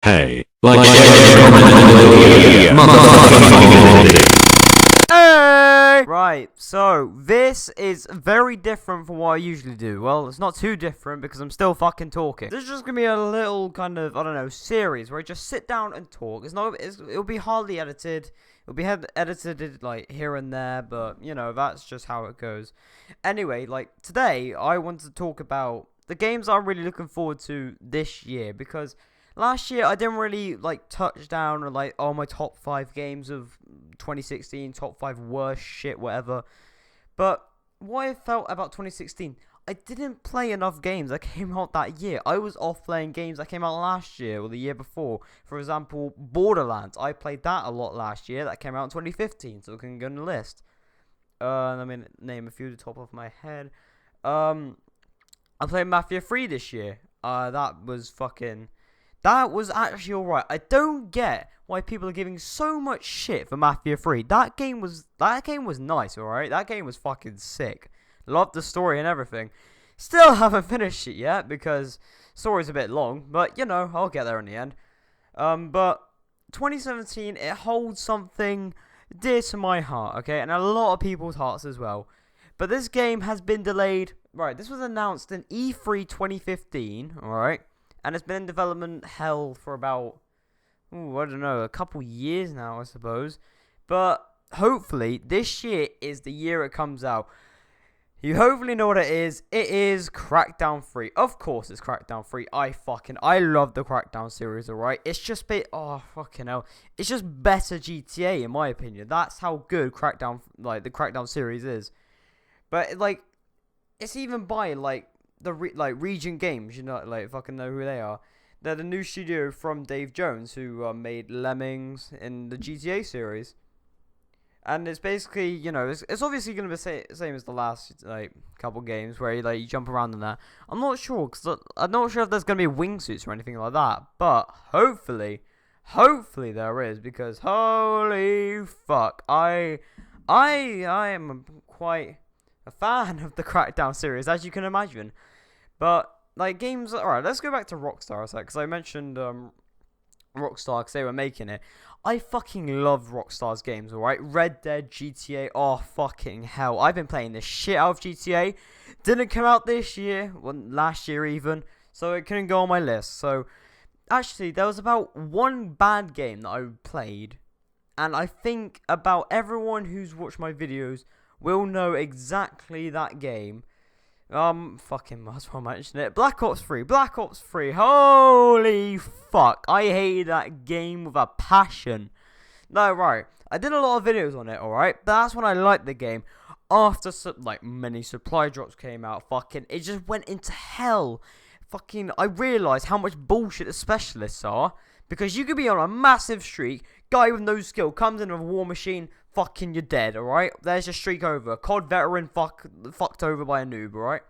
Hey, like, motherfucking Hey! Right, so this is very different from what I usually do. Well, it's not too different because I'm still fucking talking. This is just gonna be a little kind of, I don't know, series where I just sit down and talk. It'll be hardly edited. It'll be edited like here and there, but you know, that's just how it goes. Anyway, like today I want to talk about the games I'm really looking forward to this year because last year I didn't really like touch down on like my top 5 games of 2016, top 5 worst shit, whatever. But what I felt about 2016, I didn't play enough games that came out that year. I was off playing games that came out last year or the year before. For example, Borderlands. I played that a lot last year. That came out in 2015, so it can go on the list. Let me name a few at the top of my head. I played Mafia 3 this year. That was actually alright. I don't get why people are giving so much shit for Mafia 3. That game was nice, alright? That game was fucking sick. Loved the story and everything. Still haven't finished it yet because story's a bit long, but you know, I'll get there in the end. But 2017, it holds something dear to my heart, okay? And a lot of people's hearts as well. But this game has been delayed. Right, this was announced in E3 2015, alright? And it's been in development hell for about, I don't know, a couple years now, I suppose. But hopefully, this year is the year it comes out. You hopefully know what it is. It is Crackdown 3. Of course it's Crackdown 3. I love the Crackdown series, alright? It's just fucking hell. It's just better GTA, in my opinion. That's how good Crackdown, like, the Crackdown series is. But, like, it's even by, like, Region Games, you know, like, fucking know who they are. They're the new studio from Dave Jones, who made Lemmings in the GTA series. And it's basically, you know, it's obviously going to be the same as the last, like, couple games where you jump around in that. I'm not sure, because I'm not sure if there's going to be wingsuits or anything like that. But hopefully there is, because holy fuck, I am quite a fan of the Crackdown series, as you can imagine. But, like, games, alright, let's go back to Rockstar a sec, because I mentioned Rockstar because they were making it. I fucking love Rockstar's games, alright? Red Dead, GTA, oh fucking hell. I've been playing the shit out of GTA. Didn't come out this year, well, last year even, so it couldn't go on my list. So, actually, there was about one bad game that I played, and I think about everyone who's watched my videos will know exactly that game. Fucking might as well mention it. Black Ops 3. Holy fuck. I hated that game with a passion. No, right. I did a lot of videos on it, alright? But that's when I liked the game. After, like, many supply drops came out, fucking, it just went into hell. Fucking, I realised how much bullshit the specialists are. Because you could be on a massive streak, guy with no skill comes in with a war machine, fucking you're dead, alright? There's your streak over. COD veteran fucked over by a noob, alright?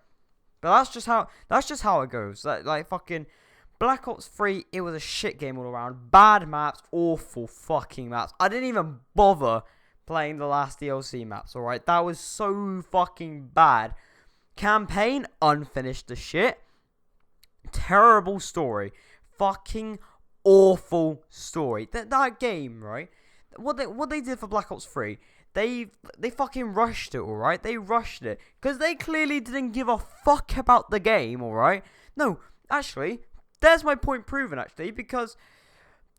But that's just how it goes. Like fucking Black Ops 3, it was a shit game all around. Bad maps, awful fucking maps. I didn't even bother playing the last DLC maps, alright? That was so fucking bad. Campaign, unfinished the shit. Terrible story. Fucking awful story. That game, right? What they did for Black Ops 3, they fucking rushed it, alright? They rushed it. Because they clearly didn't give a fuck about the game, alright? No, actually, there's my point proven, actually, because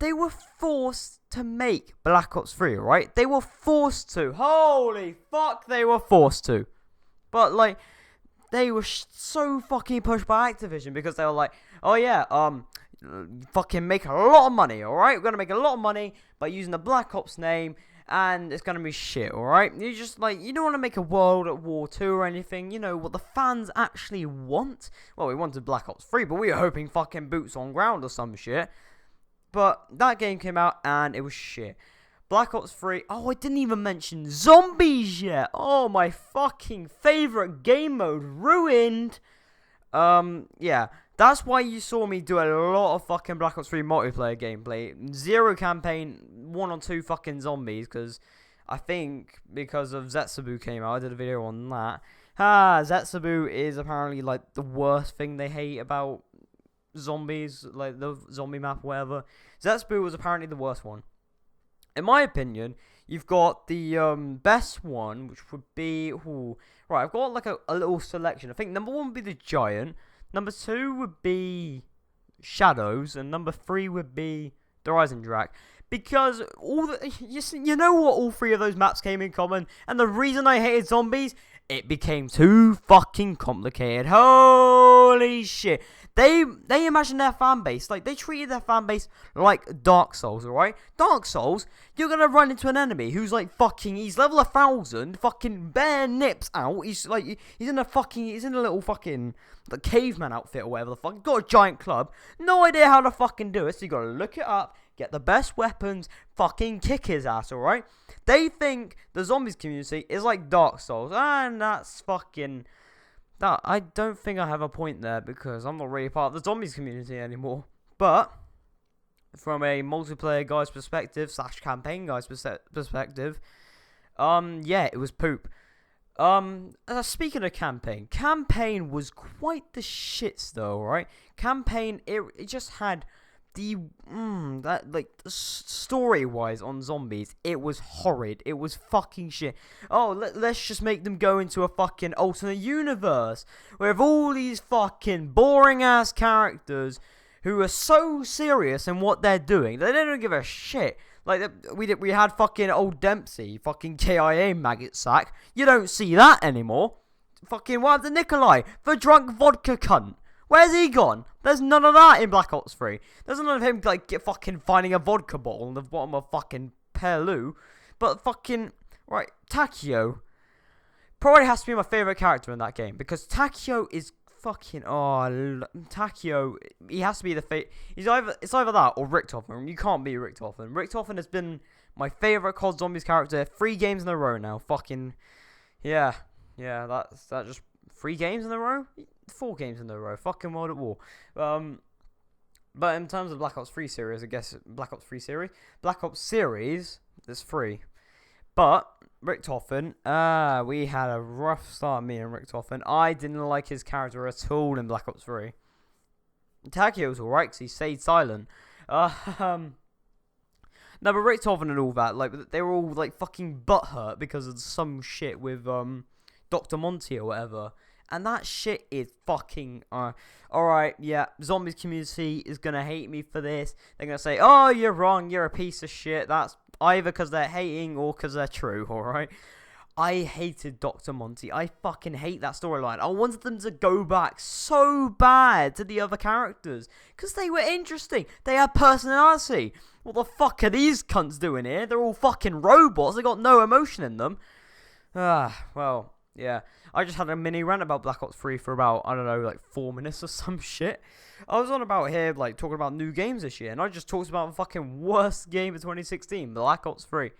they were forced to make Black Ops 3, alright? They were forced to. Holy fuck, they were forced to. But, like, they were so fucking pushed by Activision because they were like, oh yeah, fucking make a lot of money, alright? We're gonna make a lot of money by using the Black Ops name, and it's gonna be shit, alright? You just, like, you don't want to make a World at War 2 or anything, you know, what the fans actually want. Well, we wanted Black Ops 3, but we were hoping fucking boots on ground or some shit. But that game came out, and it was shit. Black Ops 3, oh, I didn't even mention zombies yet. Oh, my fucking favourite game mode, ruined. Yeah. That's why you saw me do a lot of fucking Black Ops 3 multiplayer gameplay. 0 campaign, 1 or 2 fucking zombies, because I think because of Zetsubu came out, I did a video on that. Zetsubu is apparently like the worst thing they hate about zombies, like the zombie map or whatever. Zetsbu was apparently the worst one. In my opinion, you've got the best one, which would be... Ooh, right, I've got like a little selection. I think number 1 would be the Giant. Number 2 would be Shadows. And number 3 would be the Rising Drac. Because you know what all 3 of those maps came in common? And the reason I hated zombies... It became too fucking complicated. Holy shit. They imagined their fan base, like, they treated their fan base like Dark Souls, alright? Dark Souls, you're gonna run into an enemy who's like fucking, he's level 1000, fucking bare nips out, he's in a little fucking, the caveman outfit or whatever the fuck, got a giant club, no idea how to fucking do it, so you gotta look it up, get the best weapons, fucking kick his ass, alright? They think the zombies community is like Dark Souls, and that's fucking... That, I don't think I have a point there, because I'm not really part of the zombies community anymore. But, from a multiplayer guy's perspective, / campaign guy's perspective, yeah, it was poop. Speaking of campaign was quite the shits though, right? Campaign, it just had... story-wise on zombies, it was horrid. It was fucking shit. Oh, let's just make them go into a fucking alternate universe with all these fucking boring-ass characters who are so serious in what they're doing. They don't give a shit. Like, we had fucking old Dempsey, fucking KIA maggot sack. You don't see that anymore. Fucking, what happened to Nikolai? The drunk vodka cunt. Where's he gone? There's none of that in Black Ops 3. There's none of him, like, fucking finding a vodka bottle in the bottom of fucking Perlu. But fucking, right, Takio probably has to be my favourite character in that game. Because Takio is fucking, Takio, he has to be it's either that or Richtofen. You can't beat Richtofen. Richtofen has been my favourite COD Zombies character 3 games in a row now. Fucking, yeah, that's just 3 games in a row? 4 games in a row. Fucking World at War. But in terms of Black Ops 3 series, I guess Black Ops series, there's 3. But Richtofen, we had a rough start, me and Richtofen. I didn't like his character at all in Black Ops 3. Takio was alright because he stayed silent. No, but Richtofen and all that, like, they were all like fucking butthurt because of some shit with Dr. Monty or whatever. And that shit is fucking, alright, yeah, zombies community is gonna hate me for this. They're gonna say, oh, you're wrong, you're a piece of shit. That's either because they're hating or because they're true, alright? I hated Dr. Monty. I fucking hate that storyline. I wanted them to go back so bad to the other characters. Because they were interesting. They had personality. What the fuck are these cunts doing here? They're all fucking robots. They got no emotion in them. Well... Yeah, I just had a mini rant about Black Ops 3 for about, I don't know, like 4 minutes or some shit. I was on about here, like, talking about new games this year, and I just talked about the fucking worst game of 2016, Black Ops 3.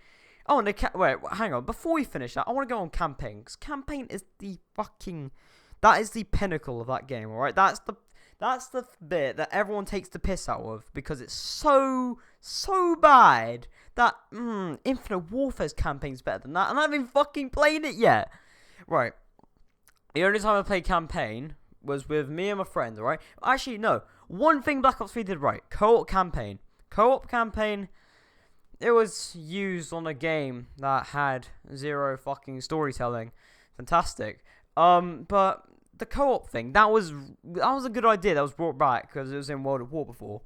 Oh, and wait, hang on, before we finish that, I want to go on campaign, because campaign is the fucking, that is the pinnacle of that game, alright? That's the bit that everyone takes the piss out of, because it's so bad, that, Infinite Warfare's campaign's better than that, and I haven't even fucking played it yet. Right, the only time I played campaign was with me and my friend, alright? Actually, no, one thing Black Ops 3 did right, co-op campaign. Co-op campaign, it was used on a game that had 0 fucking storytelling. Fantastic. But the co-op thing, that was a good idea that was brought back because it was in World of War before.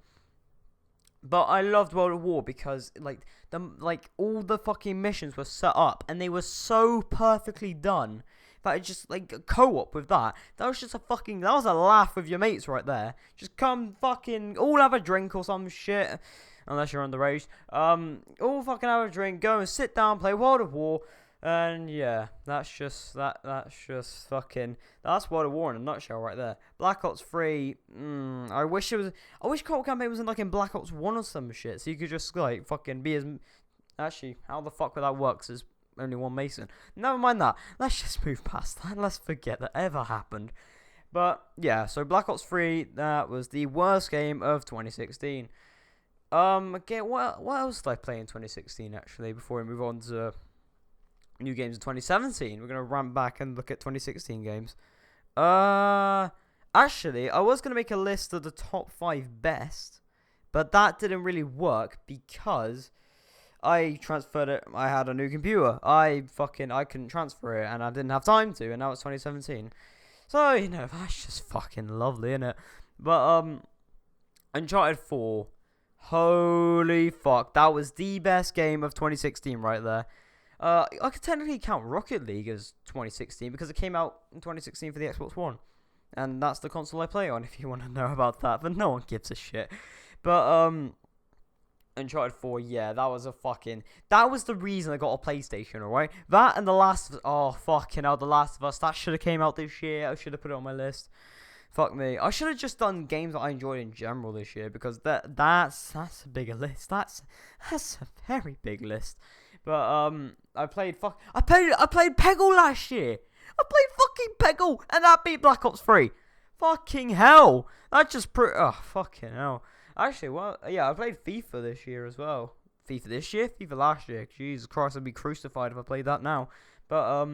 But I loved World of War because all the fucking missions were set up and they were so perfectly done that it just like co-op with that. That was a laugh with your mates right there. Just come fucking all have a drink or some shit, unless you're underage. All fucking have a drink, go and sit down, play World of War. And yeah, that's World of War in a nutshell right there. Black Ops 3, I wish co-op campaign was in Black Ops 1 or some shit, so you could just like fucking be as, actually, how the fuck would that work? 'Cause there's only one Mason. Never mind that. Let's just move past that. Let's forget that ever happened. But yeah, so Black Ops 3, that was the worst game of 2016. Again, what else did I play in 2016 actually before we move on to new games in 2017? We're gonna run back and look at 2016 games. Actually, I was going to make a list of the top 5 best, but that didn't really work because I transferred it. I had a new computer. I couldn't transfer it, and I didn't have time to, and now it's 2017. So, that's just fucking lovely, innit? But, Uncharted 4. Holy fuck. That was the best game of 2016 right there. I could technically count Rocket League as 2016 because it came out in 2016 for the Xbox One. And that's the console I play on if you want to know about that. But no one gives a shit. But, Uncharted 4, yeah, that was the reason I got a PlayStation, alright? That and The Last of Us, oh, fucking hell, The Last of Us, that should have came out this year. I should have put it on my list. Fuck me. I should have just done games that I enjoyed in general this year because that's a bigger list. That's a very big list. But, I played Peggle last year. I played fucking Peggle, and that beat Black Ops 3. Fucking hell. That just oh, fucking hell. Actually, well, yeah, I played FIFA this year as well. FIFA this year? FIFA last year. Jesus Christ, I'd be crucified if I played that now. But,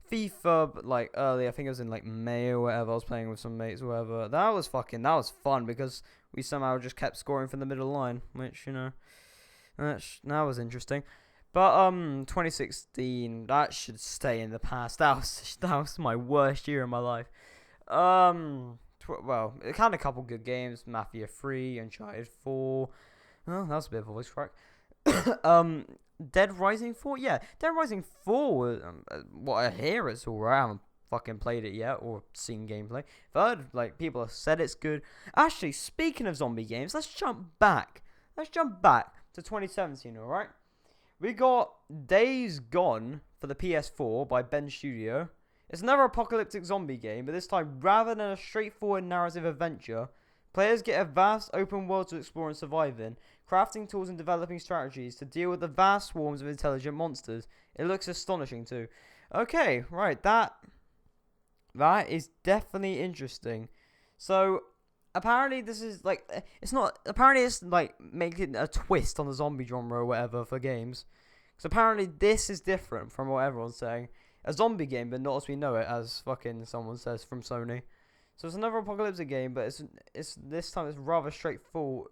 FIFA, like, early, I think it was in, like, May or whatever. I was playing with some mates or whatever. That was fun because we somehow just kept scoring from the middle line, which, that was interesting. But 2016, that should stay in the past. That was my worst year in my life. Well, it had a couple good games: Mafia 3, Uncharted 4. Oh, that was a bit of a voice crack. Dead Rising 4, yeah, Dead Rising 4 was what I hear it's alright. I haven't fucking played it yet or seen gameplay. I've heard like people have said it's good. Actually, speaking of zombie games, let's jump back. Let's jump back to 2017, alright? We got Days Gone for the PS4 by Ben Studio. It's another apocalyptic zombie game, but this time, rather than a straightforward narrative adventure, players get a vast open world to explore and survive in, crafting tools and developing strategies to deal with the vast swarms of intelligent monsters. It looks astonishing too. Okay, right, that is definitely interesting. So, apparently this is like, it's like making a twist on the zombie genre or whatever for games. Because apparently this is different from what everyone's saying. A zombie game, but not as we know it, as fucking someone says from Sony. So it's another apocalyptic game, but it's this time it's rather straightforward.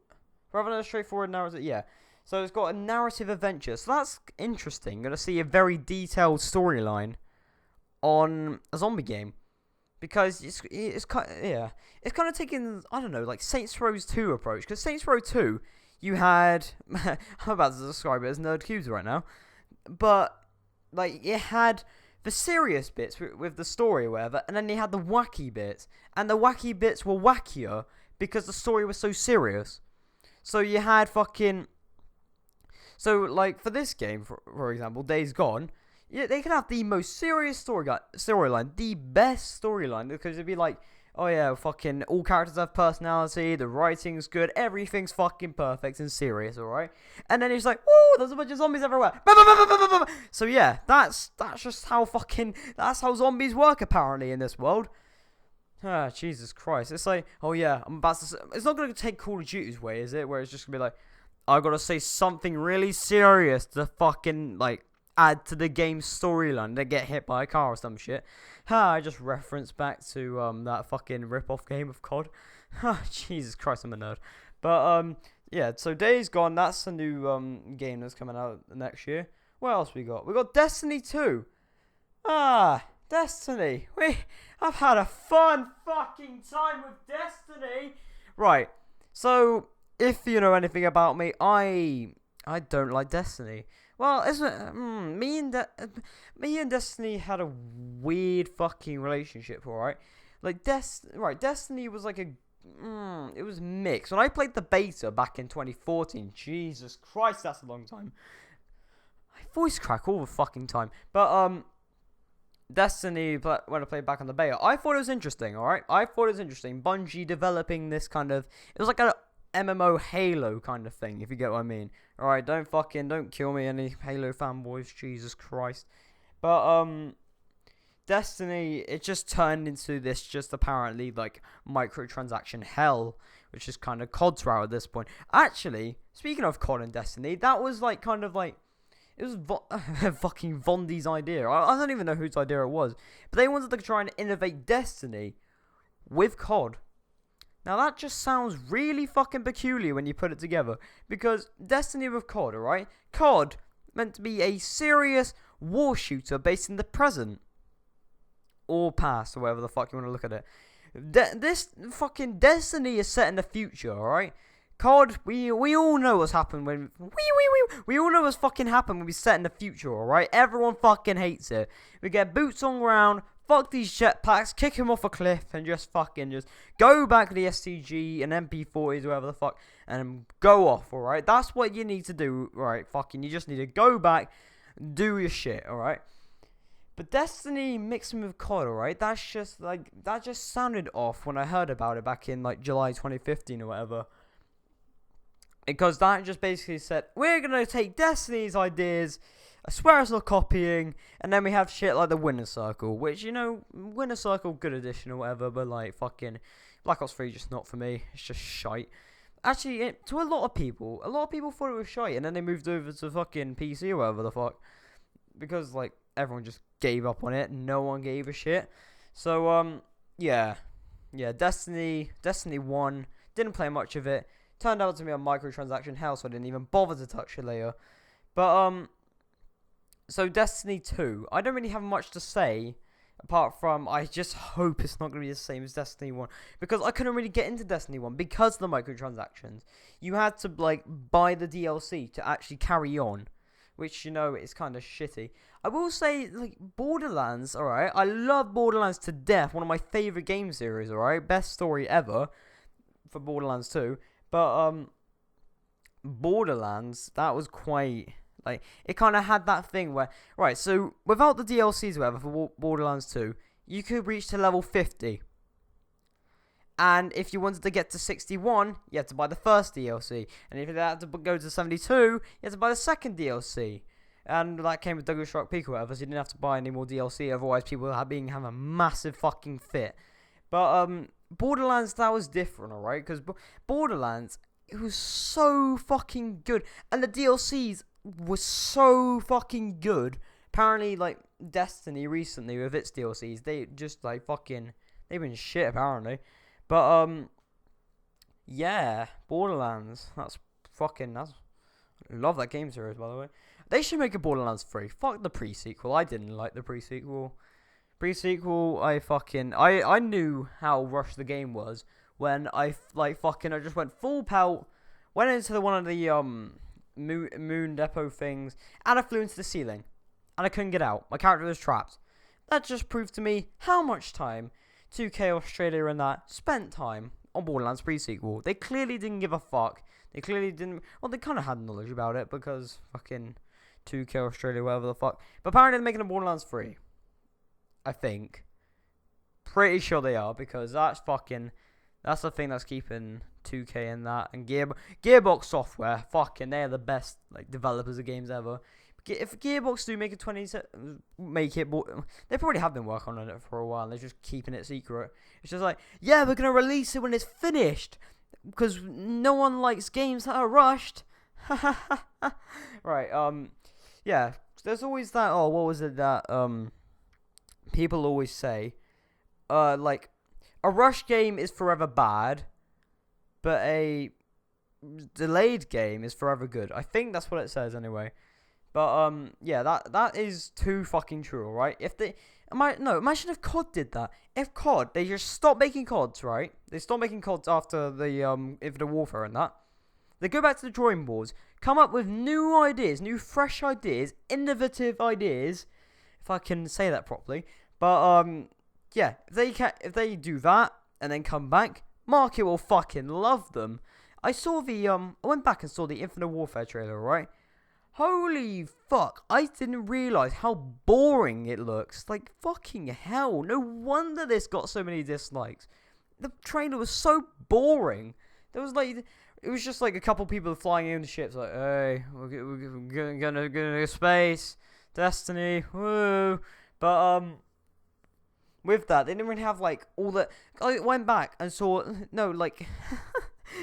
Rather than a straightforward narrative, yeah. So it's got a narrative adventure. So that's interesting. Gonna see a very detailed storyline on a zombie game. Because it's kind of taking, I don't know, like Saints Row 2 approach. Because Saints Row 2, you had I'm about to describe it as nerd cubes right now, but like it had the serious bits with the story or whatever, and then you had the wacky bits, and the wacky bits were wackier because the story was so serious. So you had fucking, so like for this game, for example, Days Gone. Yeah, they can have the most serious storyline, the best storyline, because it'd be like, oh yeah, fucking all characters have personality, the writing's good, everything's fucking perfect and serious, alright? And then it's like, woo, there's a bunch of zombies everywhere. So yeah, that's just how that's how zombies work apparently in this world. Ah, Jesus Christ. It's like, oh yeah, it's not going to take Call of Duty's way, is it? Where it's just going to be like, I got to say something really serious to fucking, like, add to the game's storyline. They get hit by a car or some shit. I just referenced back to that fucking rip-off game of COD. Jesus Christ, I'm a nerd. But yeah, so Days Gone, that's a new game that's coming out next year. What else we got? We got Destiny 2. Destiny. I've had a fun fucking time with Destiny. Right. So if you know anything about me, I don't like Destiny. Well, me and Destiny had a weird fucking relationship, alright? Like, Destiny was like it was mixed. When I played the beta back in 2014, Jesus Christ, that's a long time. I voice crack all the fucking time. But, Destiny, when I played back on the beta, I thought it was interesting, alright? I thought it was interesting. Bungie developing this kind of, it was like a MMO Halo kind of thing, if you get what I mean. Alright, don't kill me, any Halo fanboys, Jesus Christ. But, Destiny, it just turned into this just apparently, like, microtransaction hell, which is kind of COD's route at this point. Actually, speaking of COD and Destiny, that was, like, kind of, like, it was fucking Vondi's idea. I don't even know whose idea it was. But they wanted to try and innovate Destiny with COD. Now that just sounds really fucking peculiar when you put it together, because Destiny with COD, alright? COD meant to be a serious war shooter based in the present. Or past, or whatever the fuck you want to look at it. This fucking Destiny is set in the future, alright? COD, we all know what's happened when... We all know what's fucking happened when we set in the future, alright? Everyone fucking hates it. We get boots on ground, fuck these jetpacks, kick him off a cliff, and just go back to the STG and MP40s, whatever the fuck, and go off, alright? That's what you need to do, right? Fucking, you just need to go back, do your shit, alright? But Destiny mixing with COD, alright? That just sounded off when I heard about it back in, like, July 2015 or whatever. Because that just basically said, we're gonna take Destiny's ideas, I swear it's not copying, and then we have shit like the Winner Circle, which, you know, Winner Circle, good edition or whatever, but, like, fucking, Black Ops 3 just not for me, it's just shite. Actually, to a lot of people thought it was shite, and then they moved over to fucking PC or whatever the fuck, because, like, everyone just gave up on it, no one gave a shit. So, yeah, Destiny 1, didn't play much of it, turned out to be a microtransaction hell, so I didn't even bother to touch it later. But, so Destiny 2, I don't really have much to say, apart from, I just hope it's not going to be the same as Destiny 1, because I couldn't really get into Destiny 1, because of the microtransactions. You had to, like, buy the DLC to actually carry on, which, you know, is kind of shitty. I will say, like, Borderlands, alright, I love Borderlands to death, one of my favourite game series, alright, best story ever, for Borderlands 2, but, Borderlands, that was quite, like, it kind of had that thing where, right, so, without the DLCs or whatever for Borderlands 2, you could reach to level 50, and if you wanted to get to 61, you had to buy the first DLC, and if you had to go to 72, you had to buy the second DLC, and that came with Douglas Rock Peak or whatever, so you didn't have to buy any more DLC, otherwise people would have a massive fucking fit. But, Borderlands, that was different, alright? Because Borderlands, it was so fucking good. And the DLCs were so fucking good. Apparently, like, Destiny recently with its DLCs, they just, like, fucking, they've been shit, apparently. But, yeah, Borderlands, I love that game series, by the way. They should make a Borderlands 3. Fuck the pre-sequel. I didn't like the pre-sequel. Pre-sequel, I knew how rushed the game was when I just went full pelt, went into one of the, moon depot things, and I flew into the ceiling, and I couldn't get out. My character was trapped. That just proved to me how much time 2K Australia and that spent time on Borderlands pre-sequel. They clearly didn't give a fuck. They clearly didn't, well, they kind of had knowledge about it, because fucking 2K Australia, whatever the fuck. But apparently they're making a Borderlands 3. I think. Pretty sure they are, because that's the thing that's keeping 2K in that. And Gearbox Software, fucking, they're the best, like, developers of games ever. If Gearbox do make they probably have been working on it for a while, and they're just keeping it secret. It's just like, yeah, we're gonna release it when it's finished, because no one likes games that are rushed. Right, yeah, there's always that, oh, what was it that, people always say, like, a rush game is forever bad, but a delayed game is forever good. I think that's what it says anyway. But, yeah, that is too fucking true, alright? Imagine if COD did that. If COD, they just stopped making CODs, right? They stopped making CODs after the, Infinite Warfare and that. They go back to the drawing boards, come up with new ideas, new fresh ideas, innovative ideas, if I can say that properly. But, yeah, if they do that, and then come back, market will fucking love them. I went back and saw the Infinite Warfare trailer, right? Holy fuck, I didn't realise how boring it looks. Like, fucking hell, no wonder this got so many dislikes. The trailer was so boring. There was, like, it was just, like, a couple people flying in the ships, like, hey, we're gonna go to space, Destiny, woo. But, with that, they didn't really have, like, all the... I went back and saw... No, like...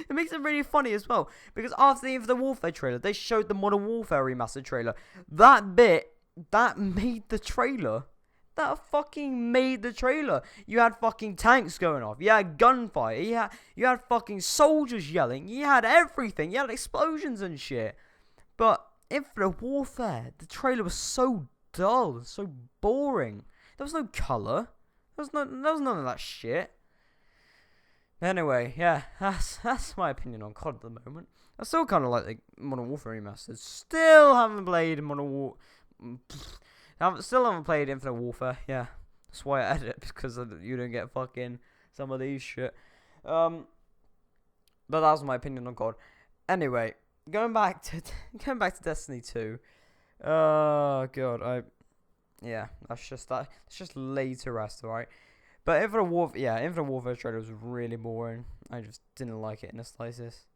it makes it really funny as well. Because after the Infinite Warfare trailer, they showed the Modern Warfare Remastered trailer. That bit, that made the trailer. that fucking made the trailer. You had fucking tanks going off. You had gunfire. You had fucking soldiers yelling. You had everything. You had explosions and shit. But Infinite Warfare, the trailer was so dull, so boring. There was no color. There was none of that shit. Anyway, yeah, that's my opinion on COD at the moment. I still kind of like the Modern Warfare Remastered. Still haven't played Still haven't played Infinite Warfare. Yeah, that's why I edit, because you don't get fucking some of these shit. But that was my opinion on COD. Anyway, going back to Destiny 2. Oh god, that's just laid to rest, alright. But Infinite Warfare trailer was really boring. I just didn't like it in the slightest.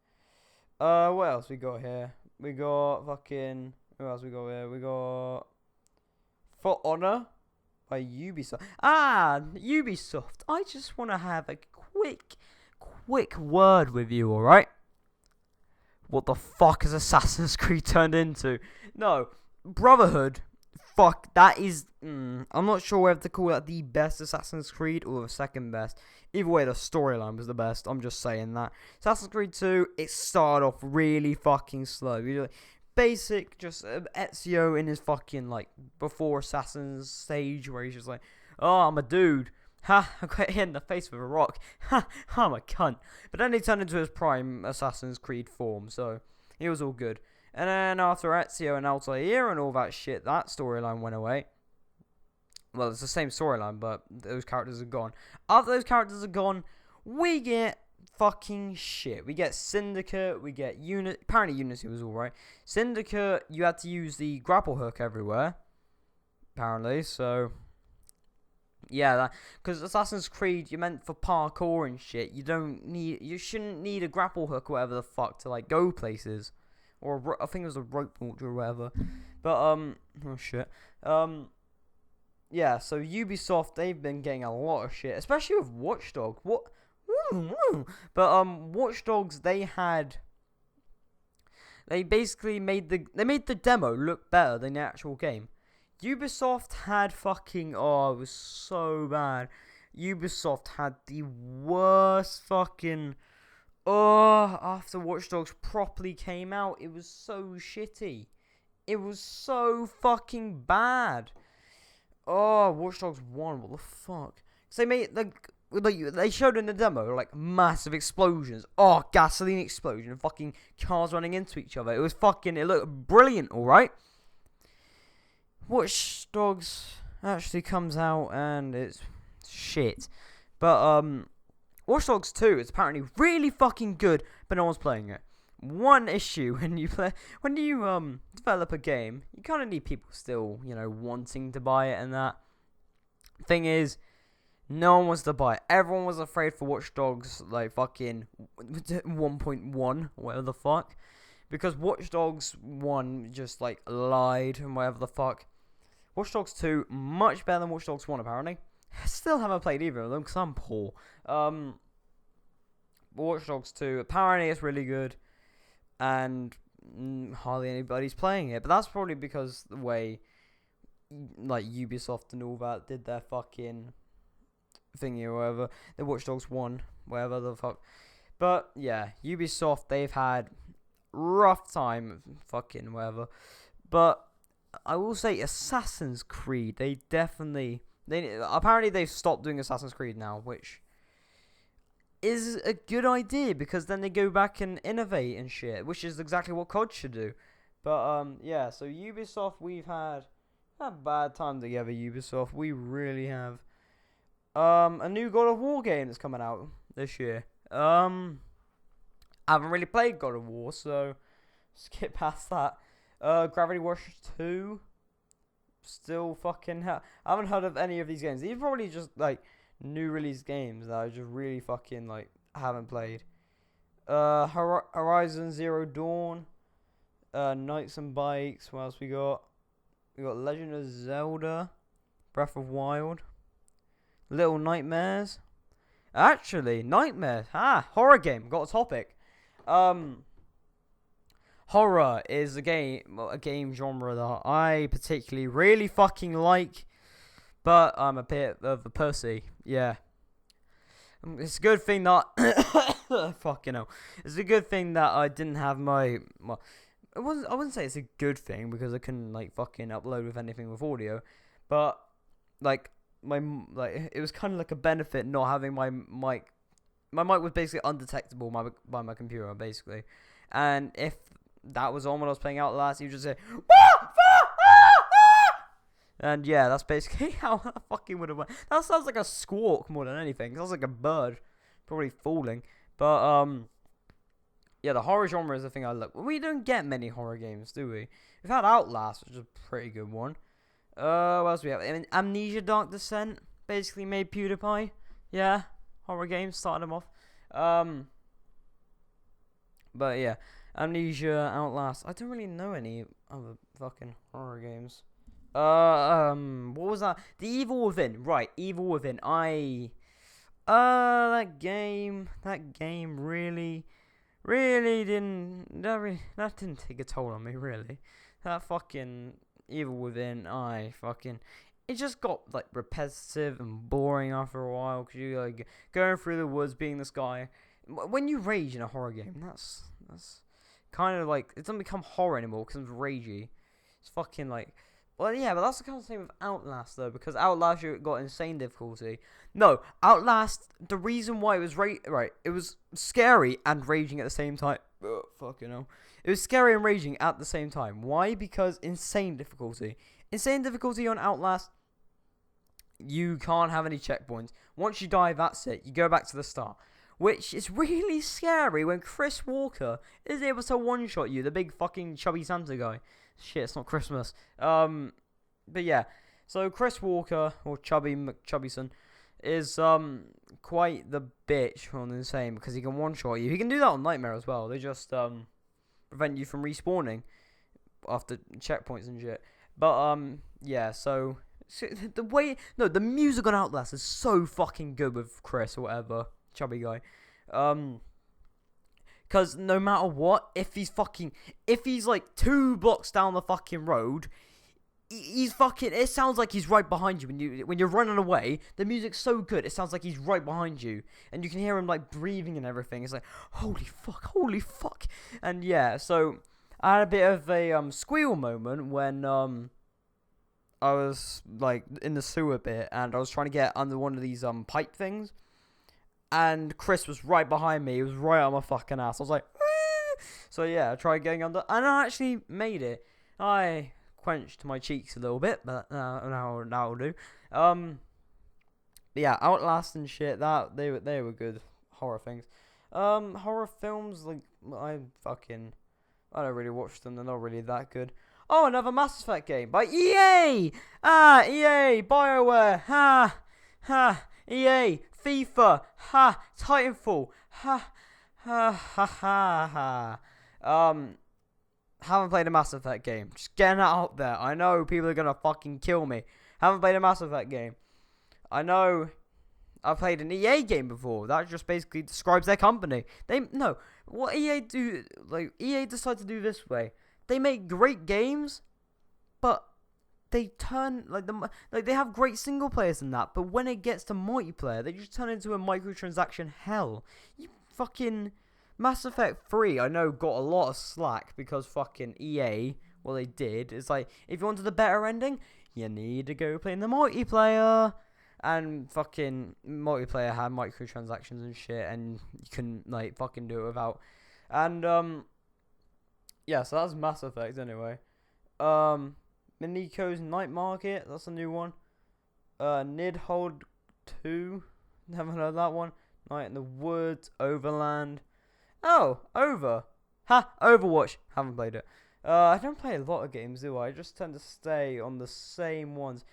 What else we got here? We got fucking... Who else we got here? We got... For Honor by Ubisoft. Ubisoft. I just want to have a quick word with you, alright? What the fuck has Assassin's Creed turned into? No, Brotherhood. Fuck, that is... I'm not sure whether to call that the best Assassin's Creed or the second best. Either way, the storyline was the best. I'm just saying that. Assassin's Creed 2, it started off really fucking slow. Basic, just Ezio in his fucking, like, before Assassin's stage, where he's just like, oh, I'm a dude. Ha, I got hit in the face with a rock. Ha, I'm a cunt. But then he turned into his prime Assassin's Creed form, so he was all good. And then after Ezio and Altair and all that shit, that storyline went away. Well, it's the same storyline, but those characters are gone. After those characters are gone, we get fucking shit. We get Syndicate, we get Unity. Apparently Unity was alright. Syndicate, you had to use the grapple hook everywhere. Apparently, so... Yeah, because Assassin's Creed, you're meant for parkour and shit. You shouldn't need a grapple hook or whatever the fuck to, like, go places. Or I think it was a rope launcher or whatever. But, oh shit. Yeah, so Ubisoft, they've been getting a lot of shit, especially with Watch Dogs. But, Watch Dogs, they basically made the demo look better than the actual game. Ubisoft had fucking, it was so bad. Ubisoft had the worst fucking... after Watch Dogs properly came out, it was so shitty. It was so fucking bad. Watch Dogs 1, what the fuck? Because they made, they showed in the demo, like, massive explosions. Gasoline explosion, fucking cars running into each other. It looked brilliant, alright? Watch Dogs actually comes out and it's shit. But, Watch Dogs 2 is apparently really fucking good, but no one's playing it. One issue when you develop a game, you kind of need people still, wanting to buy it and that. Thing is, no one wants to buy it. Everyone was afraid for Watch Dogs, like, fucking 1.1, whatever the fuck. Because Watch Dogs 1 just, like, lied and whatever the fuck. Watch Dogs 2, much better than Watch Dogs 1, apparently. I still haven't played either of them because I'm poor. Watch Dogs 2, apparently it's really good. And hardly anybody's playing it. But that's probably because the way, like, Ubisoft and all that did their fucking thingy or whatever. The Watch Dogs 1, whatever the fuck. But, yeah, Ubisoft, they've had rough time, fucking whatever. But I will say Assassin's Creed, apparently they've stopped doing Assassin's Creed now, which is a good idea, because then they go back and innovate and shit, which is exactly what COD should do. But, yeah, so Ubisoft, we've had a bad time together, Ubisoft. We really have. A new God of War game that's coming out this year. I haven't really played God of War, so skip past that. Gravity Rush 2. Still fucking I haven't heard of any of these games. These are probably just, like, new release games that I just really fucking, like, haven't played. Horizon Zero Dawn. Knights and Bikes. What else we got? We got Legend of Zelda. Breath of Wild. Little Nightmares. Actually, Nightmares. Horror game. Got a topic. Horror is a game genre that I particularly really fucking like. but I'm a bit of a pussy. Yeah. It's a good thing that fucking hell. It's a good thing that I didn't have my I wouldn't say it's a good thing because I couldn't like fucking upload with anything with audio, but like it was kind of like a benefit not having my mic. My mic was basically undetectable by my computer basically, and if that was on when I was playing Outlast, you just say and yeah, that's basically how that fucking would have went. That sounds like a squawk more than anything. It sounds like a bird probably falling. But yeah, the horror genre is the thing I look. We don't get many horror games, do we? We've had Outlast, which is a pretty good one. What else do we have? I mean, Amnesia Dark Descent basically made PewDiePie. Yeah, horror games started them off. But yeah, Amnesia, Outlast. I don't really know any other fucking horror games. What was that? The Evil Within. Right, Evil Within. That game really that didn't take a toll on me, really. That fucking Evil Within, it just got, like, repetitive and boring after a while, because you, like, going through the woods, being this guy. When you rage in a horror game, that's kind of, like, it doesn't become horror anymore, because it's ragey. It's fucking, like, well, yeah, but that's the kind of thing with Outlast, though, because Outlast, you got insane difficulty. No, Outlast, the reason why it was it was scary and raging at the same time. Ugh, fucking hell. It was scary and raging at the same time. Why? Because insane difficulty. Insane difficulty on Outlast, you can't have any checkpoints. Once you die, that's it. You go back to the start. Which is really scary when Chris Walker is able to one-shot you, the big fucking chubby Santa guy. Shit, it's not Christmas. But yeah. So Chris Walker, or Chubby McChubbyson, is quite the bitch on Insane because he can one-shot you. He can do that on Nightmare as well. They just prevent you from respawning after checkpoints and shit. But yeah, so the music on Outlast is so fucking good with Chris or whatever, chubby guy. Because no matter what, if he's like 2 blocks down the fucking road, it sounds like he's right behind you when you're running away. The music's so good, it sounds like he's right behind you, and you can hear him like breathing and everything. It's like holy fuck. And yeah, so I had a bit of a squeal moment when I was like in the sewer bit and I was trying to get under one of these pipe things, and Chris was right behind me. He was right on my fucking ass. I was like, woo! So yeah, I tried getting under, and I actually made it. I quenched my cheeks a little bit, but now will do. But yeah, Outlast and shit. That they were good horror things. Horror films, like I don't really watch them. They're not really that good. Oh, another Mass Effect game by EA. EA, BioWare. EA, FIFA. Titanfall. Haven't played a Mass Effect game. Just getting that out there. I know people are gonna fucking kill me. Haven't played a Mass Effect game. I know I've played an EA game before. That just basically describes their company. What EA do, like, EA decide to do this way. They make great games, but they turn, they have great single players in that, but when it gets to multiplayer, they just turn into a microtransaction hell. You fucking Mass Effect 3, I know, got a lot of slack because fucking EA, what they did is like, if you wanted a better ending, you need to go play in the multiplayer. And fucking multiplayer had microtransactions and shit, and you couldn't like fucking do it without. And yeah, so that's Mass Effect anyway. Miniko's Night Market, that's a new one. Nidhogg 2, never heard of that one. Night in the Woods, Overland. Oh, Overwatch, haven't played it. I don't play a lot of games, do I? I just tend to stay on the same ones.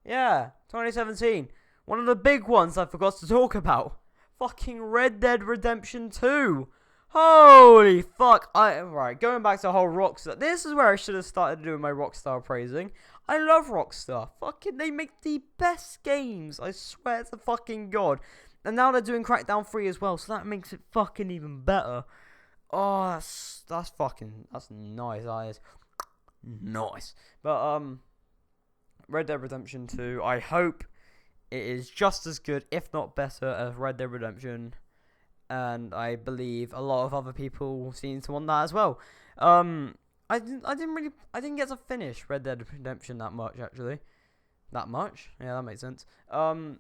Yeah, 2017. One of the big ones I forgot to talk about. Fucking Red Dead Redemption 2. Holy fuck. Right, going back to the whole Rockstar. This is where I should have started doing my Rockstar praising. I love Rockstar. Fucking, they make the best games. I swear to fucking God. And now they're doing Crackdown 3 as well, so that makes it fucking even better. Oh, that's nice. That is nice. But, Red Dead Redemption 2. I hope it is just as good, if not better, as Red Dead Redemption. And I believe a lot of other people seem to want that as well. I didn't get to finish Red Dead Redemption that much, actually. That much? Yeah, that makes sense. I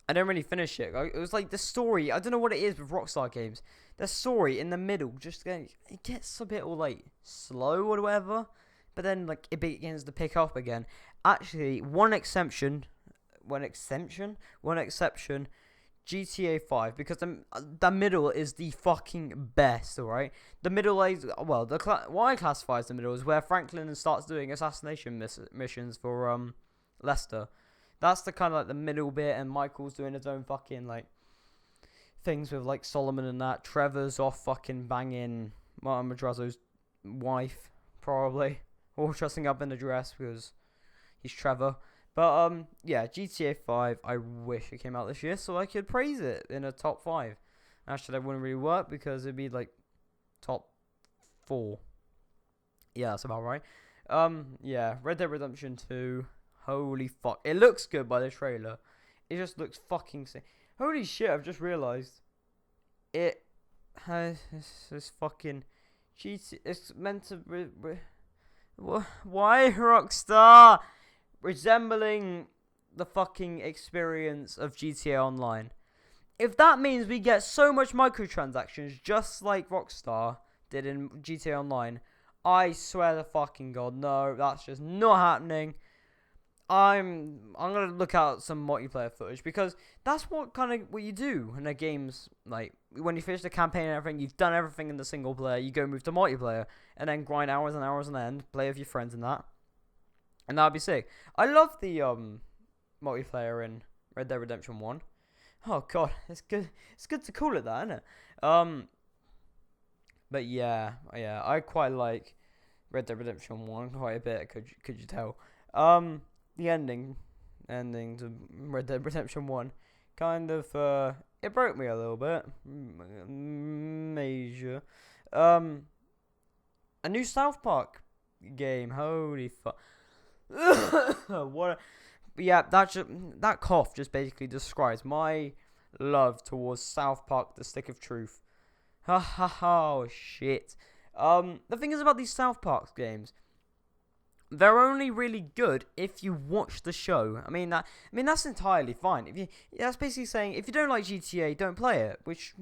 didn't really finish it. It was like the story. I don't know what it is with Rockstar games. The story in the middle it gets a bit all like slow or whatever, but then like it begins to pick up again. Actually, one exception, GTA 5, because the middle is the fucking best. All right, the middle is what I classify as the middle is where Franklin starts doing assassination missions for Lester. That's the kind of like the middle bit, and Michael's doing his own fucking like things with like Solomon and that. Trevor's off fucking banging Martin Madrazo's wife, probably, or dressing up in a dress because he's Trevor. But yeah, GTA 5. I wish it came out this year so I could praise it in a top 5. Actually, that wouldn't really work because it'd be like top 4. Yeah, that's about right. Yeah, Red Dead Redemption 2. Holy fuck. It looks good by the trailer. It just looks fucking sick. Holy shit, I've just realised. It has this fucking GT. It's meant to. Why Rockstar? Resembling the fucking experience of GTA Online. If that means we get so much microtransactions just like Rockstar did in GTA Online, I swear to fucking God, no, that's just not happening. I'm gonna look out some multiplayer footage because that's what you do in a game's like when you finish the campaign and everything, you've done everything in the single player, you go move to multiplayer and then grind hours and hours on end, play with your friends and that. And that'd be sick. I love the multiplayer in Red Dead Redemption 1. Oh god, it's good. It's good to call it that, isn't it? But yeah, I quite like Red Dead Redemption 1 quite a bit. Could you tell? The ending to Red Dead Redemption 1 kind of it broke me a little bit. Major. A new South Park game. Holy fuck. Yeah, that cough just basically describes my love towards South Park: The Stick of Truth. Ha ha ha! Oh, shit. The thing is about these South Park games, they're only really good if you watch the show. I mean that's entirely fine. That's basically saying if you don't like GTA, don't play it. Which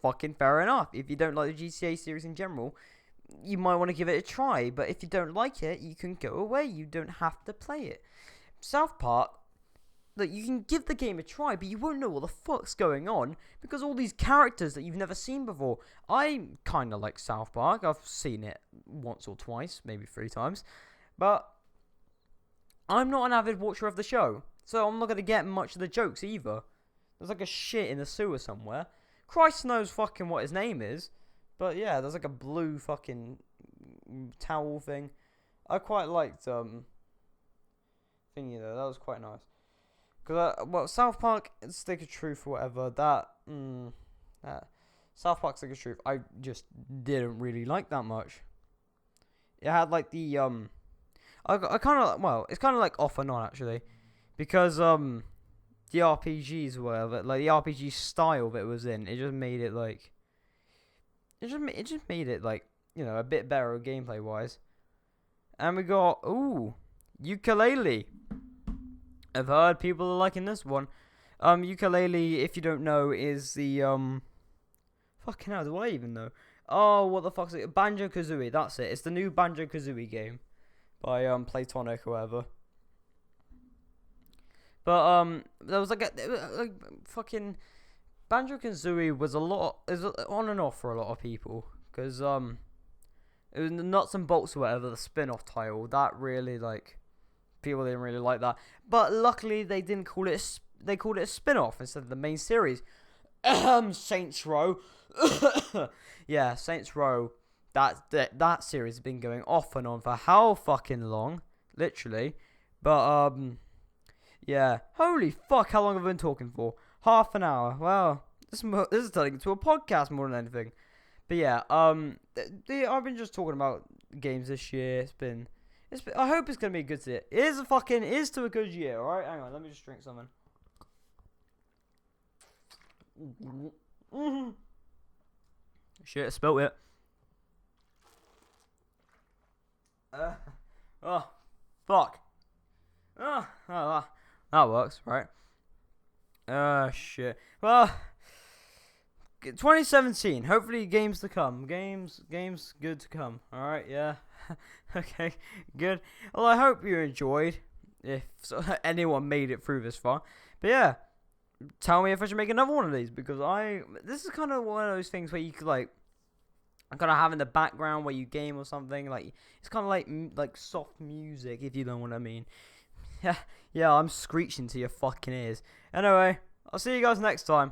fucking fair enough. If you don't like the GTA series in general, you might want to give it a try, but if you don't like it, you can go away. You don't have to play it. South Park, look, you can give the game a try, but you won't know what the fuck's going on because all these characters that you've never seen before. I kind of like South Park. I've seen it once or twice, maybe 3 times, but I'm not an avid watcher of the show, so I'm not going to get much of the jokes either. There's like a shit in the sewer somewhere. Christ knows fucking what his name is. But yeah, there's like a blue fucking towel thing. I quite liked thingy though. That was quite nice. Cause South Park Stick of Truth or whatever. That South Park Stick of Truth, I just didn't really like that much. It had like the I kind of it's kind of like off and on actually, because the RPGs or whatever, like the RPG style that it was in, it just made it like. It just made it like a bit better gameplay wise. And we got ukulele. I've heard people are liking this one. Ukulele, if you don't know, is the fucking hell, do I even know? Oh, what the fuck's it? Banjo-Kazooie, that's it. It's the new Banjo-Kazooie game by Playtonic or whatever. But there was like fucking Banjo-Kazooie is on and off for a lot of people because it was Nuts and Bolts or whatever, the spin-off title that really people didn't really like that, but luckily they didn't call it they called it a spin-off instead of the main series. Saints Row. Yeah, Saints Row, that series has been going off and on for how fucking long, literally. But yeah, holy fuck, how long have I been talking for? Half an hour. Well, this is turning into a podcast more than anything. But yeah, I've been just talking about games this year. It's been I hope it's gonna be a good year. Here's to a good year. All right, hang on. Let me just drink something. Shit, I spilled it. Oh, fuck. Oh, that works, right? Shit. Well, 2017. Hopefully, games to come. Games, good to come. All right, yeah. Okay, good. Well, I hope you enjoyed. If anyone made it through this far, but yeah, tell me if I should make another one of these because this is kind of one of those things where you could like. I'm kind of have in the background where you game or something like it's kind of like soft music if you know what I mean. Yeah, I'm screeching to your fucking ears. Anyway, I'll see you guys next time.